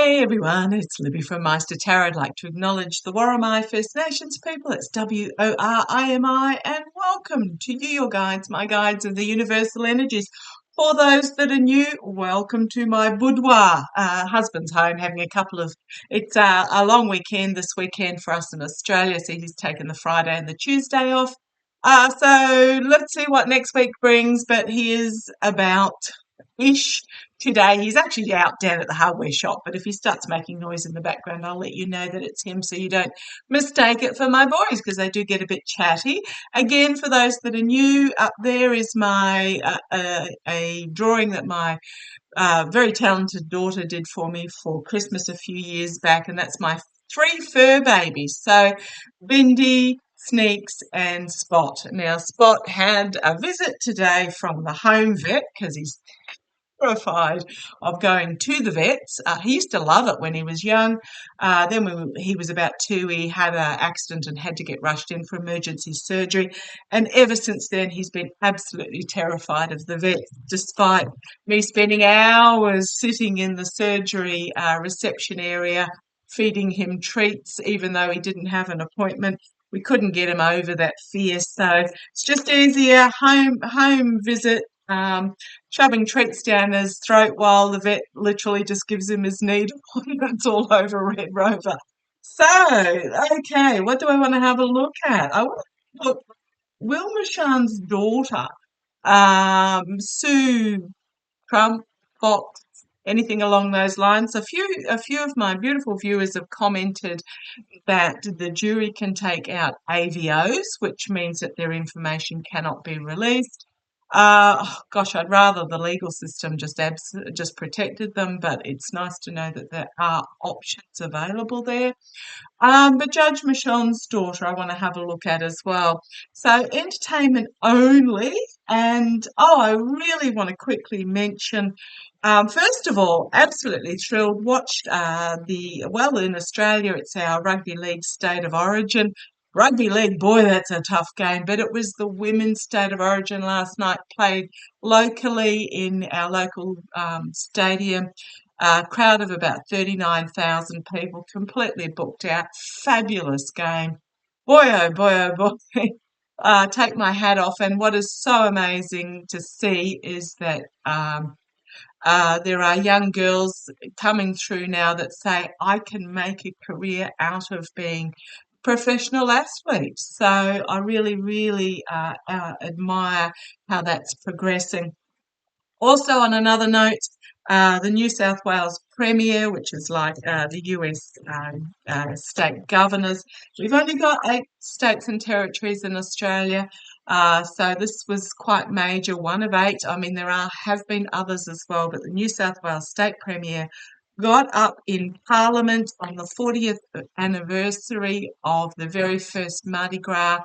Hey everyone, it's Libby from Meister Tarot. I'd like to acknowledge the Worimi First Nations people. It's WORIMI, and welcome to you, your guides, my guides of the universal energies. For those that are new, welcome to my boudoir, husband's home, having it's a long weekend this weekend for us in Australia, so he's taken the Friday and the Tuesday off. So let's see what next week brings, but he is about-ish today. He's actually out down at the hardware shop, but if he starts making noise in the background, I'll let you know that it's him so you don't mistake it for my boys because they do get a bit chatty. Again, for those that are new, up there is my a drawing that my very talented daughter did for me for Christmas a few years back, and that's my 3 fur babies. So Bindi, Sneaks and Spot. Now Spot had a visit today from the home vet because he's terrified of going to the vets. He used to love it when he was young. Then when he was about 2, he had an accident and had to get rushed in for emergency surgery. And ever since then, he's been absolutely terrified of the vets, despite me spending hours sitting in the surgery reception area feeding him treats, even though he didn't have an appointment. We couldn't get him over that fear. So it's just easier, home visit, shoving treats down his throat while the vet literally just gives him his needle and it's all over Red Rover. So, okay, what do I want to have a look at? I want to look Will Mashan's daughter, Sue Trump, Fox, anything along those lines. A few of my beautiful viewers have commented that the jury can take out AVOs, which means that their information cannot be released. Gosh, I'd rather the legal system just protected them, but it's nice to know that there are options available there. But Judge Michonne's daughter, I want to have a look at as well. So entertainment only, and I really want to quickly mention. First of all, absolutely thrilled. Watched in Australia, it's our rugby league state of origin. Rugby league, boy, that's a tough game. But it was the women's state of origin last night, played locally in our local stadium. A crowd of about 39,000 people, completely booked out. Fabulous game. Boy, oh boy, oh boy. Take my hat off. And what is so amazing to see is that there are young girls coming through now that say, I can make a career out of being professional athletes. So I really, really admire how that's progressing. Also, on another note, the New South Wales Premier, which is like the US state governors. We've only got 8 states and territories in Australia, so this was quite major, one of 8. I mean, have been others as well, but the New South Wales State Premier got up in Parliament on the 40th anniversary of the very first Mardi Gras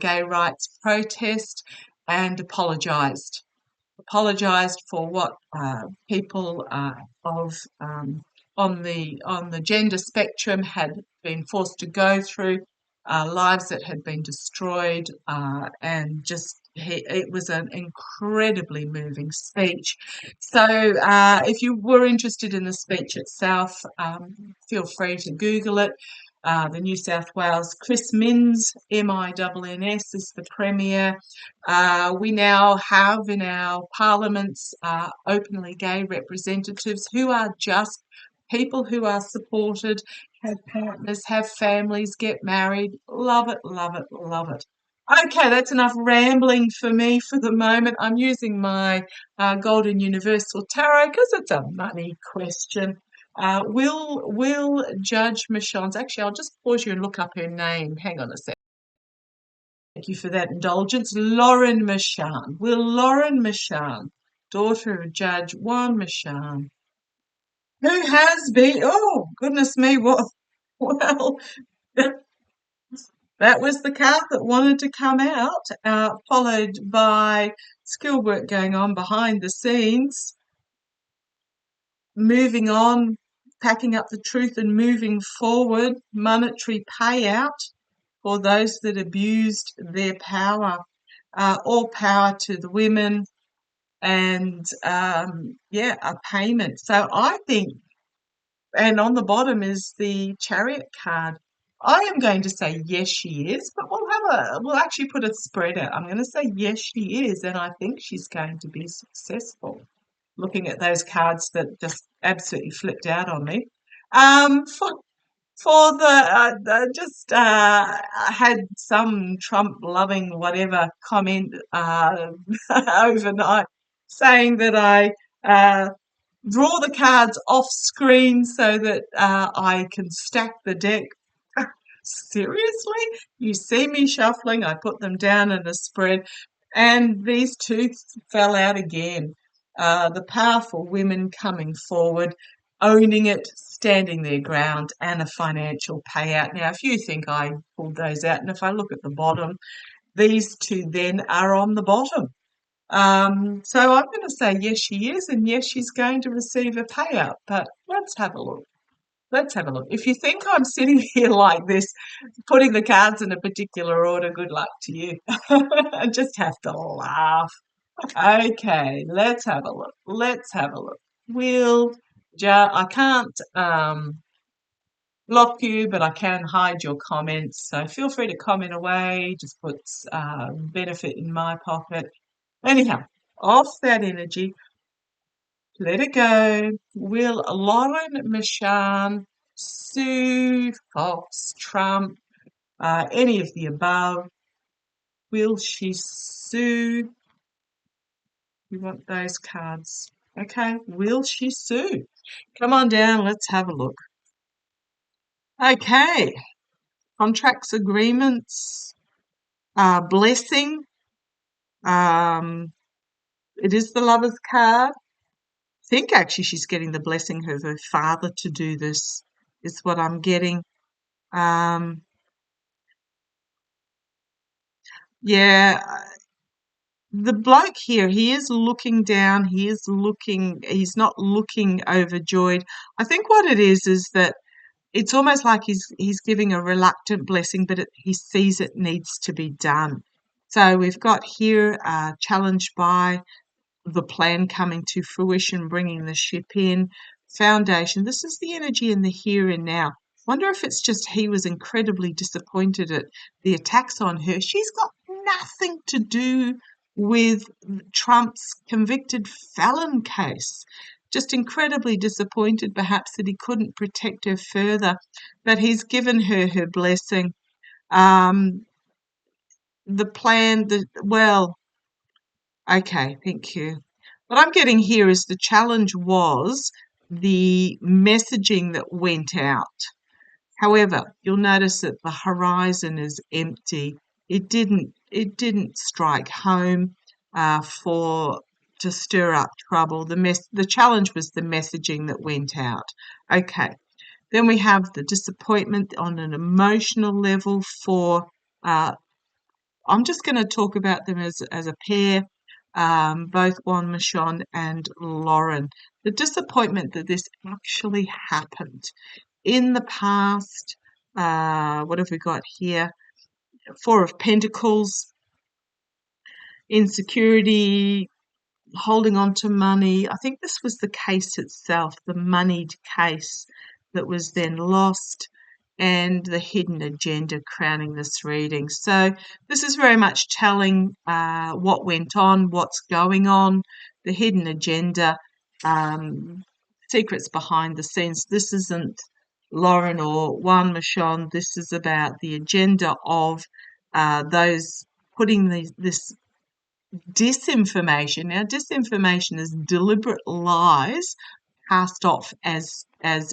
gay rights protest and apologised for what people on the gender spectrum had been forced to go through, lives that had been destroyed, and just it was an incredibly moving speech. So if you were interested in the speech itself, feel free to Google it. The New South Wales, Chris Minns, MINNS, is the Premier. We now have in our parliaments openly gay representatives who are just people who are supported, have partners, have families, get married. Love it, love it, love it. Okay, that's enough rambling for me for the moment. I'm using my Golden Universal Tarot because it's a money question. Will Judge Michonne's, actually, I'll just pause you and look up her name. Hang on a sec. Thank you for that indulgence. Loren Michonne. Will Loren Michonne, daughter of Judge Juan Michonne, who has been, oh, goodness me, what, well, that was the card that wanted to come out, followed by skill work going on behind the scenes, moving on, packing up the truth and moving forward, monetary payout for those that abused their power, all power to the women, and a payment. So I think And on the bottom is the Chariot card. I am going to say yes, she is, but we'll actually put a spread out. I'm going to say yes, she is, and I think she's going to be successful. Looking at those cards that just absolutely flipped out on me. For just I had some Trump loving whatever comment overnight saying that I draw the cards off screen so that I can stack the deck. Seriously? You see me shuffling, I put them down in a spread, and these two fell out again. The powerful women coming forward, owning it, standing their ground, and a financial payout. Now, if you think I pulled those out, and if I look at the bottom, these two then are on the bottom. So I'm going to say yes, she is, and yes, she's going to receive a payout. But let's have a look. Let's have a look. If you think I'm sitting here like this, putting the cards in a particular order, good luck to you. I just have to laugh. Okay, let's have a look. Let's have a look. I can't block you, but I can hide your comments. So feel free to comment away. Just puts benefit in my pocket. Anyhow, off that energy, let it go. Will Loren, Michonne, Sue, Fox, Trump, any of the above, will she sue? We want those cards. Okay, will she sue? Come on down, let's have a look. Okay, contracts, agreements, blessing. It is the Lover's card. I think actually she's getting the blessing of her father to do this, is what I'm getting. Yeah, the bloke here, he is looking down, he's not looking overjoyed. I think what it is that it's almost like he's giving a reluctant blessing, but he sees it needs to be done. So we've got here challenged by the plan coming to fruition, bringing the ship in, foundation. This is the energy in the here and now. Wonder if it's just he was incredibly disappointed at the attacks on her. She's got nothing to do with Trump's convicted felon case. Just incredibly disappointed, perhaps, that he couldn't protect her further, but he's given her her blessing. The plan, okay, thank you. What I'm getting here is the challenge was the messaging that went out. However, you'll notice that the horizon is empty. It didn't strike home to stir up trouble. The challenge was the messaging that went out. Okay. Then we have the disappointment on an emotional level for I'm just going to talk about them as a pair, both Juan Michon and Loren. The disappointment that this actually happened. In the past, what have we got here? Four of Pentacles, insecurity, holding on to money. I think this was the case itself, the moneyed case that was then lost, and the hidden agenda crowning this reading. So this is very much telling what went on, what's going on, the hidden agenda, secrets behind the scenes. This isn't Loren or Juan Michon. This is about the agenda of those putting this disinformation. Now, disinformation is deliberate lies passed off as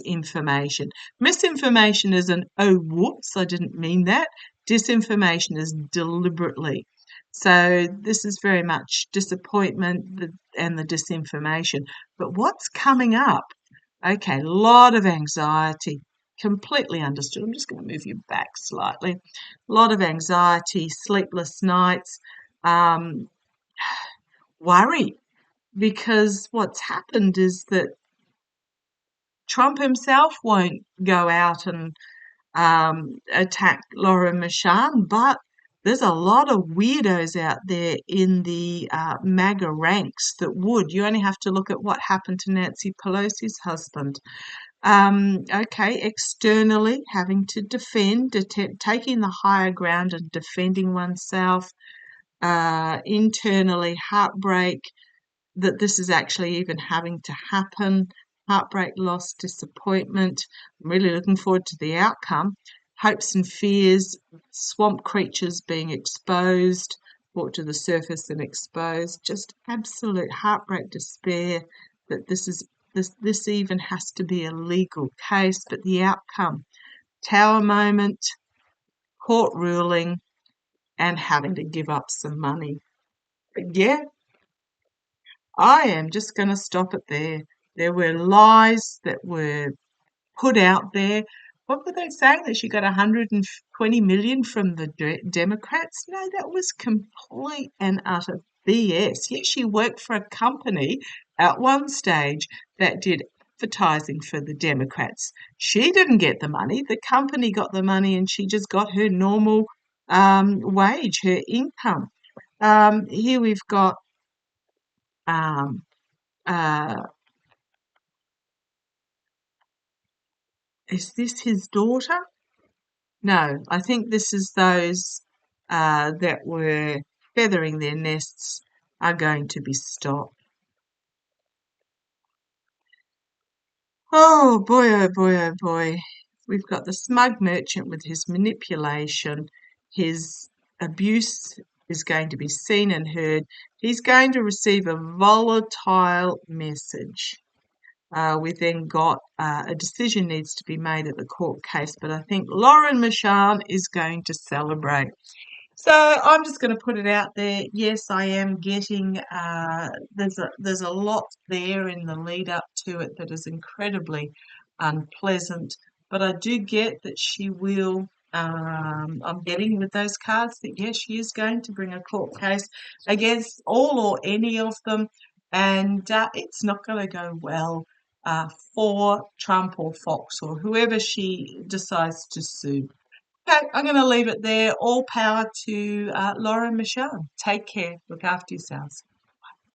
information. Misinformation is an oh whoops, I didn't mean that. Disinformation is deliberately. So this is very much disappointment and the disinformation. But what's coming up? Okay, a lot of anxiety. Completely understood. I'm just going to move you back slightly. A lot of anxiety, sleepless nights, worry, because what's happened is that Trump himself won't go out and attack Loren Michon, but there's a lot of weirdos out there in the MAGA ranks that would. You only have to look at what happened to Nancy Pelosi's husband. Okay, externally having to defend, taking the higher ground and defending oneself. Internally, heartbreak, that this is actually even having to happen. Heartbreak, loss, disappointment. I'm really looking forward to the outcome. Hopes and fears, swamp creatures being exposed, brought to the surface and exposed. Just absolute heartbreak, despair that this even has to be a legal case, but the outcome. Tower moment, court ruling, and having to give up some money. But yeah, I am just going to stop it there. There were lies that were put out there. What were they saying? That she got 120 million from the Democrats? No, that was complete and utter BS. Yes, she worked for a company at one stage that did advertising for the Democrats. She didn't get the money. The company got the money and she just got her normal wage, her income. Here we've got um, uh, is this his daughter? No, I think this is those that were feathering their nests are going to be stopped. Oh boy, oh boy, oh boy. We've got the smug merchant with his manipulation. His abuse is going to be seen and heard. He's going to receive a volatile message. We've then got a decision needs to be made at the court case, but I think Loren Mashan is going to celebrate. So I'm just going to put it out there. Yes, I am getting there's a lot there in the lead up to it that is incredibly unpleasant, but I do get that she will. I'm getting with those cards that yes, she is going to bring a court case against all or any of them, and it's not going to go well for Trump or Fox or whoever she decides to sue. Okay, I'm going to leave it there. All power to Laura Michelle. Take care. Look after yourselves.